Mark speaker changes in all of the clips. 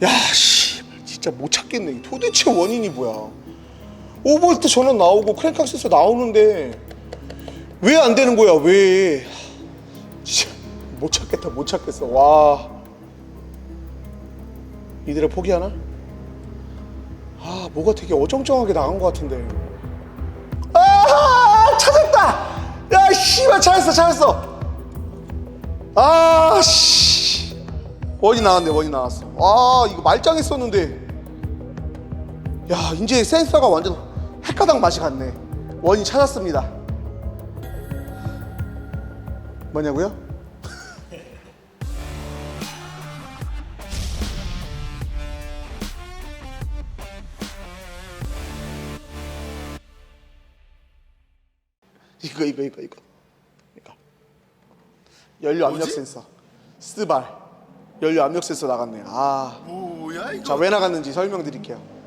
Speaker 1: 야, 씨, 진짜 못 찾겠네. 도대체 원인이 뭐야? 5V 전원 나오고 크랭크 액세서 나오는데 왜 안 되는 거야? 왜? 진짜 못 찾겠다, 못 찾겠어. 와, 이대로 포기하나? 아, 뭐가 되게 어정쩡하게 나간 것 같은데. 아, 찾았다. 야, 씨발, 찾았어. 아, 씨. 원이 나왔네, 원이 나왔어. 아, 이거 말짱했었는데. 야, 이제 센서가 완전 헷가닥 맛이 갔네. 원인 찾았습니다. 뭐냐고요? 이거. 연료 압력
Speaker 2: 뭐지?
Speaker 1: 센서. 스발. 연료 압력 센서 나갔네. 아.
Speaker 2: 뭐야 이거?
Speaker 1: 자, 왜 나갔는지 설명드릴게요.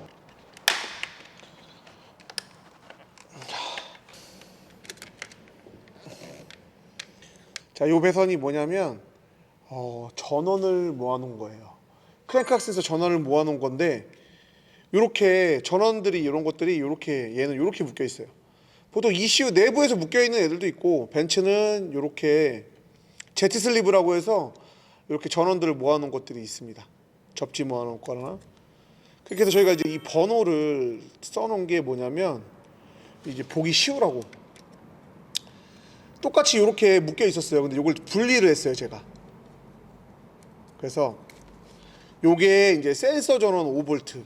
Speaker 1: 자, 요 배선이 뭐냐면 전원을 모아놓은 거예요. 크랭크악스에서 전원을 모아놓은 건데 요렇게 전원들이 이런 것들이 요렇게 얘는 요렇게 묶여 있어요. 보통 ECU 내부에서 묶여 있는 애들도 있고 벤츠는 요렇게 제트 슬리브라고 해서 이렇게 전원들을 모아놓은 것들이 있습니다. 접지 모아놓은 거나. 그렇게 해서 저희가 이제 이 번호를 써놓은 게 뭐냐면 이제 보기 쉬우라고. 똑같이 이렇게 묶여 있었어요. 근데 이걸 분리를 했어요, 제가. 그래서 요게 이제 센서 전원 5V.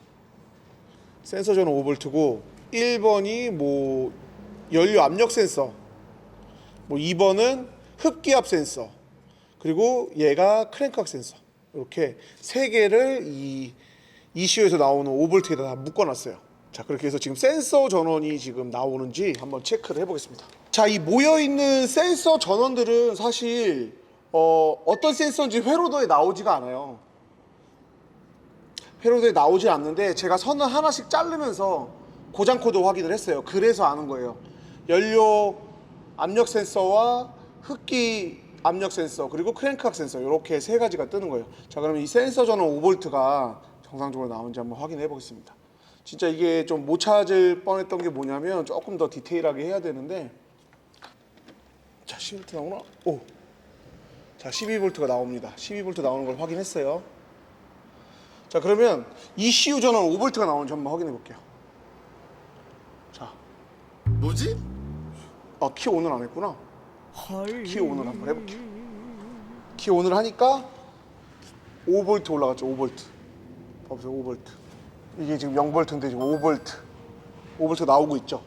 Speaker 1: 센서 전원 5V고 1번이 뭐 연료 압력 센서. 뭐 2번은 흡기압 센서. 그리고 얘가 크랭크악 센서. 이렇게 세 개를 이 ECU에서 나오는 5V에다 다 묶어놨어요. 자, 그렇게 해서 지금 센서 전원이 지금 나오는지 한번 체크를 해보겠습니다. 자, 이 모여있는 센서 전원들은 사실 어떤 센서인지 회로도에 나오지가 않아요. 회로도에 나오지 않는데 제가 선을 하나씩 자르면서 고장 코드 확인을 했어요. 그래서 아는 거예요. 연료 압력 센서와 흡기 압력 센서 그리고 크랭크악 센서 이렇게 세 가지가 뜨는 거예요. 자, 그러면 이 센서 전원 5V가 정상적으로 나오는지 한번 확인해 보겠습니다. 진짜 이게 좀 못 찾을 뻔했던 게 뭐냐면 조금 더 디테일하게 해야 되는데, 자, 12V 나오나? 오, 자, 12V가 나옵니다. 12V 나오는 걸 확인했어요. 자, 그러면 ECU 전원 5V가 나오는지 한번 확인해 볼게요. 자,
Speaker 2: 뭐지?
Speaker 1: 아, 키 온을 안 했구나. 키 온을 한번 해볼게요. 키 온을 하니까 5V 올라갔죠. 5V. 봐보세요. 5V. 이게 지금 0V인데 지금 5V. 5V 나오고 있죠.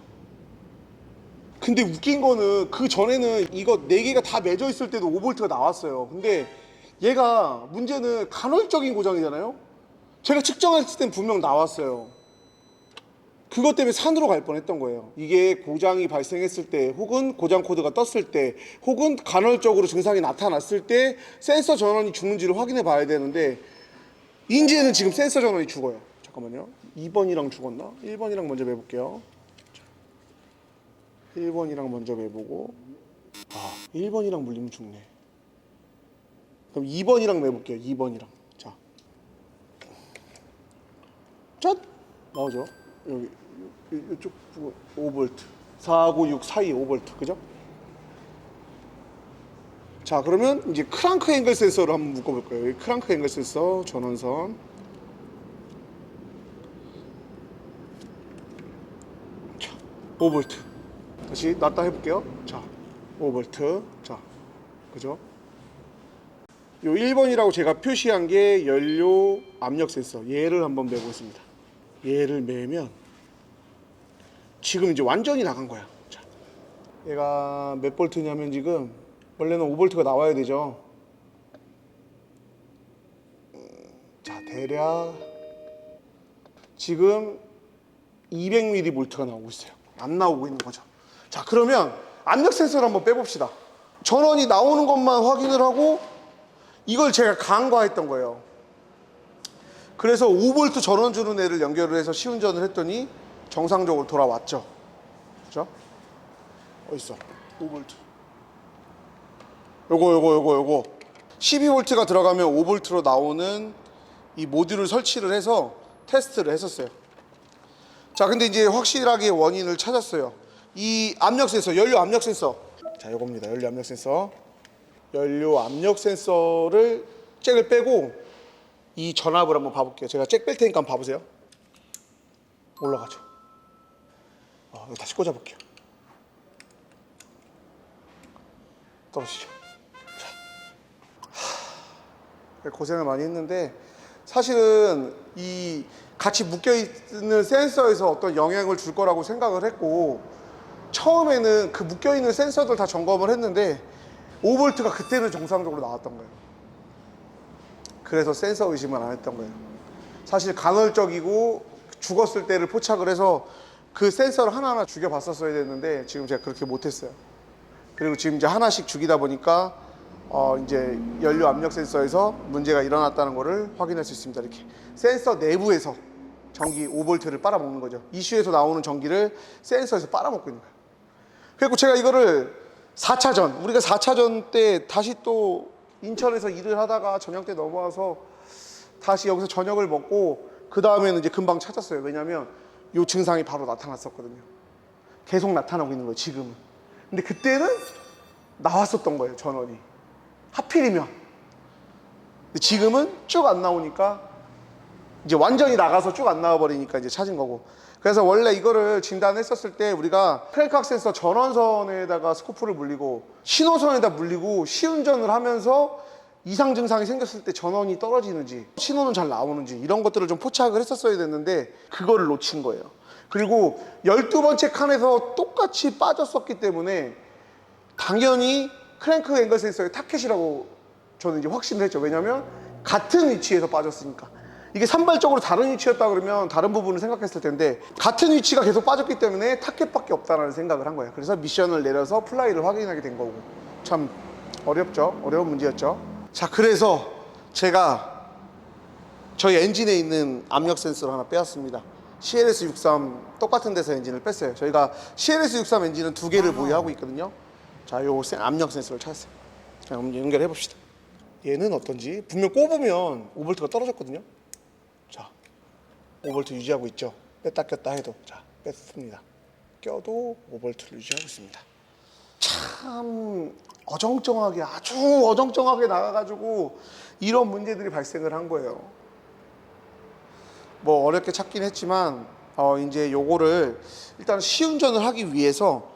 Speaker 1: 근데 웃긴 거는 그 전에는 이거 4개가 다 맺어 있을 때도 5V가 나왔어요. 근데 얘가 문제는 간헐적인 고장이잖아요. 제가 측정했을 땐 분명 나왔어요. 그것 때문에 산으로 갈 뻔했던 거예요. 이게 고장이 발생했을 때 혹은 고장 코드가 떴을 때 혹은 간헐적으로 증상이 나타났을 때 센서 전원이 죽는지를 확인해 봐야 되는데 이제는 지금 센서 전원이 죽어요. 잠깐만요. 2번이랑 죽었나? 1번이랑 먼저 매볼게요. 1번이랑 먼저 매보고, 아, 1번이랑 물리면 죽네. 그럼 2번이랑 매볼게요. 2번이랑. 자, 짠! 나오죠? 여기 이쪽 부분 5V 496 사이 5V 그죠? 자, 그러면 이제 크랑크 앵글 센서를 한번 묶어볼 거예요. 여기 크랑크 앵글 센서 전원선. 자, 5V 다시 놨다 해볼게요. 자, 5V. 자, 그죠? 요 1번이라고 제가 표시한 게 연료 압력 센서. 얘를 한번 매보겠습니다. 얘를 매면 지금 이제 완전히 나간 거야. 자, 얘가 몇 볼트냐면 지금 원래는 5V가 나와야 되죠. 자, 대략 지금 200mV가 나오고 있어요. 안 나오고 있는 거죠. 자, 그러면 압력 센서를 한번 빼봅시다. 전원이 나오는 것만 확인을 하고 이걸 제가 간과했던 거예요. 그래서 5V 전원 주는 애를 연결을 해서 시운전을 했더니 정상적으로 돌아왔죠. 그죠? 어딨어? 5V. 요거. 12V가 들어가면 5V로 나오는 이 모듈을 설치를 해서 테스트를 했었어요. 자, 근데 이제 확실하게 원인을 찾았어요. 이 압력 센서, 연료 압력 센서. 자, 요겁니다. 연료 압력 센서. 연료 압력 센서를 잭을 빼고 이 전압을 한번 봐볼게요. 제가 잭 뺄 테니까 한번 봐보세요. 올라가죠. 이거 다시 꽂아볼게요. 떨어지죠. 자, 고생을 많이 했는데 사실은 이 같이 묶여있는 센서에서 어떤 영향을 줄 거라고 생각을 했고, 처음에는 그 묶여있는 센서들 다 점검을 했는데 5V가 그때는 정상적으로 나왔던 거예요. 그래서 센서 의심을 안 했던 거예요. 사실 간헐적이고 죽었을 때를 포착을 해서 그 센서를 하나하나 죽여봤었어야 됐는데 지금 제가 그렇게 못했어요. 그리고 지금 이제 하나씩 죽이다 보니까 이제 연료 압력 센서에서 문제가 일어났다는 것을 확인할 수 있습니다. 이렇게 센서 내부에서 전기 5V를 빨아먹는 거죠. 이슈에서 나오는 전기를 센서에서 빨아먹고 있는 거예요. 그리고 제가 이거를 4차전, 우리가 4차전 때 다시 또 인천에서 일을 하다가 저녁 때 넘어와서 다시 여기서 저녁을 먹고 그 다음에는 이제 금방 찾았어요. 왜냐면 이 증상이 바로 나타났었거든요. 계속 나타나고 있는 거예요, 지금은. 근데 그때는 나왔었던 거예요, 전원이. 하필이면. 근데 지금은 쭉 안 나오니까 이제 완전히 나가서 쭉 안 나와 버리니까 이제 찾은 거고. 그래서 원래 이거를 진단했었을 때 우리가 크랭크악 센서 전원선에다가 스코프를 물리고 신호선에다 물리고 시운전을 하면서 이상 증상이 생겼을 때 전원이 떨어지는지 신호는 잘 나오는지 이런 것들을 좀 포착을 했었어야 됐는데 그거를 놓친 거예요. 그리고 12번째 칸에서 똑같이 빠졌었기 때문에 당연히 크랭크 앵글 센서의 타켓이라고 저는 이제 확신을 했죠. 왜냐면 같은 위치에서 빠졌으니까. 이게 산발적으로 다른 위치였다 그러면 다른 부분을 생각했을 텐데 같은 위치가 계속 빠졌기 때문에 타켓밖에 없다라는 생각을 한 거예요. 그래서 미션을 내려서 플라이를 확인하게 된 거고. 참 어렵죠. 어려운 문제였죠. 자, 그래서 제가 저희 엔진에 있는 압력 센서를 하나 빼왔습니다. CLS63 똑같은 데서 엔진을 뺐어요. 저희가 CLS63 엔진은 두 개를 보유하고 있거든요. 자, 요 압력 센서를 찾았어요. 자, 한번 연결해 봅시다. 얘는 어떤지. 분명 꼽으면 5V가 떨어졌거든요. 자, 5V 유지하고 있죠. 뺐다 꼈다 해도. 자, 뺐습니다. 껴도 5V를 유지하고 있습니다. 참 어정쩡하게, 아주 어정쩡하게 나가가지고 이런 문제들이 발생을 한 거예요. 뭐 어렵게 찾긴 했지만 이제 요거를 일단 시운전을 하기 위해서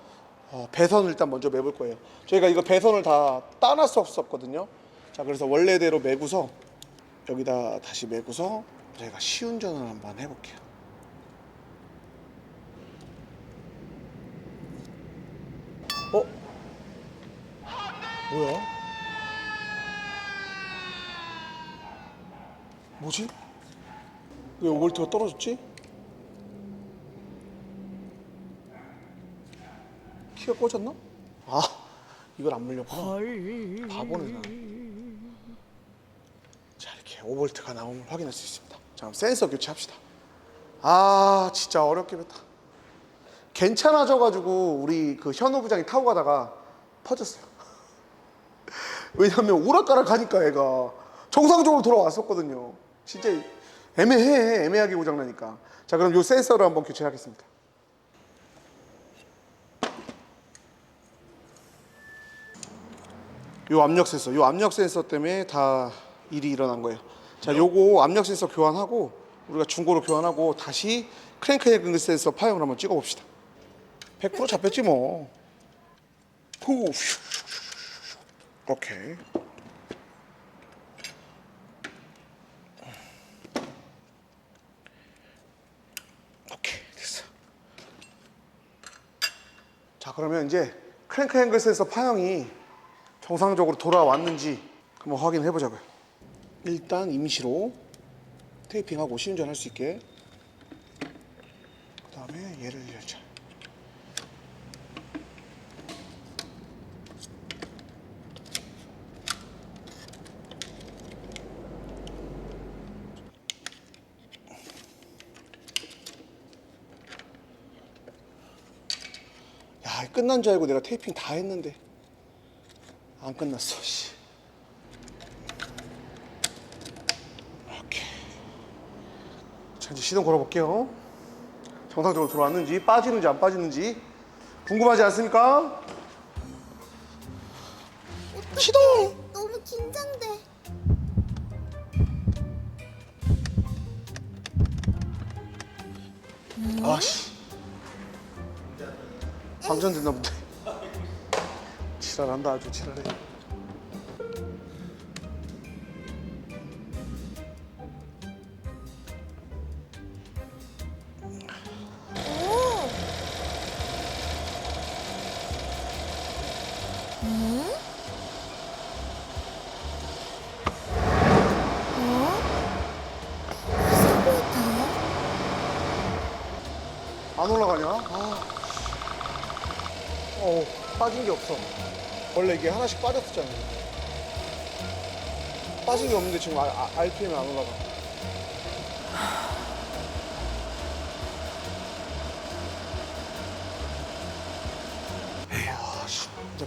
Speaker 1: 배선을 일단 먼저 매볼 거예요. 저희가 이거 배선을 다 따놨었거든요. 자, 그래서 원래대로 매고서 여기다 다시 매고서 저희가 시운전을 한번 해볼게요. 뭐야? 뭐지? 왜 5V가 떨어졌지? 키가 꺼졌나? 아, 이걸 안 물렸구나. 바보네 나. 자, 이렇게 5V가 나오면 확인할 수 있습니다. 자, 그럼 센서 교체합시다. 아, 진짜 어렵게 뺐다. 괜찮아져가지고 우리 그 현우 부장이 타고 가다가 퍼졌어요. 왜냐면 오락가락 하니까 애가 정상적으로 돌아왔었거든요. 진짜 애매하게 고장나니까. 자, 그럼 이 센서를 한번 교체하겠습니다. 요 압력 센서 때문에 다 일이 일어난 거예요. 자, 요거 압력 센서 교환하고 우리가 중고로 교환하고 다시 크랭크 앵글 센서 파형을 한번 찍어 봅시다. 100% 잡혔지 뭐. 후. 오케이. 오케이, 됐어. 자, 그러면 이제 크랭크 앵글 센서 파형이 정상적으로 돌아왔는지 한번 확인해 보자고요. 일단 임시로 테이핑하고 시운전할 수 있게. 그 다음에 얘를 열자. 야, 끝난 줄 알고 내가 테이핑 다 했는데 안 끝났어. 씨. 오케이. 자, 이제 시동 걸어볼게요. 정상적으로 들어왔는지 빠지는지 안 빠지는지 궁금하지 않습니까? 시동!
Speaker 3: 너무 긴장돼.
Speaker 1: 아씨 방전됐나 본데. 지랄한다, 아주 지랄해.
Speaker 3: 오. 응? 이상하다.
Speaker 1: 안 올라가냐? 빠진 게 없어. 원래 이게 하나씩 빠졌었잖아. 빠진 게 없는데 지금 RPM이 안 올라가. 에휴, 씨. 진짜.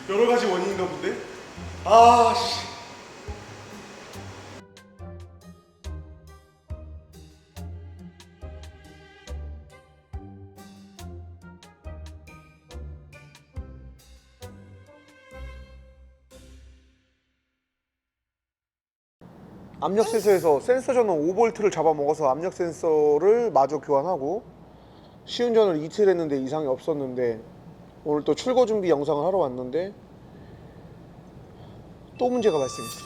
Speaker 1: 여러 가지 원인인가 본데? 아, 씨. 압력 센서에서 센서 전원 5V를 잡아먹어서 압력 센서를 마저 교환하고 시운전을 이틀 했는데 이상이 없었는데 오늘 또 출고 준비 영상을 하러 왔는데 또 문제가 발생했어.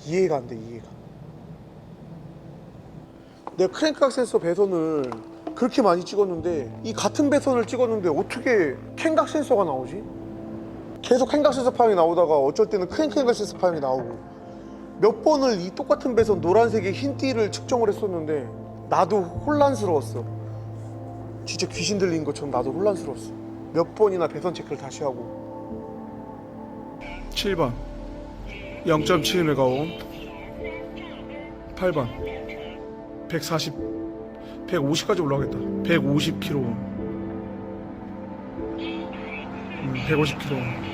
Speaker 1: 이해가 안 돼, 이해가. 내가 크랭크각 센서 배선을 그렇게 많이 찍었는데 이 같은 배선을 찍었는데 어떻게 캔각 센서가 나오지? 계속 캔각 센서 파일이 나오다가 어쩔 때는 크랭크각 센서 파일이 나오고 몇 번을 이 똑같은 배선 노란색의 흰 띠를 측정을 했었는데 나도 혼란스러웠어. 진짜 귀신 들린 것처럼 나도 혼란스러웠어. 몇 번이나 배선 체크를 다시 하고. 7번 0.7메가옴. 8번 150까지 올라가겠다. 150kΩ. 150kΩ.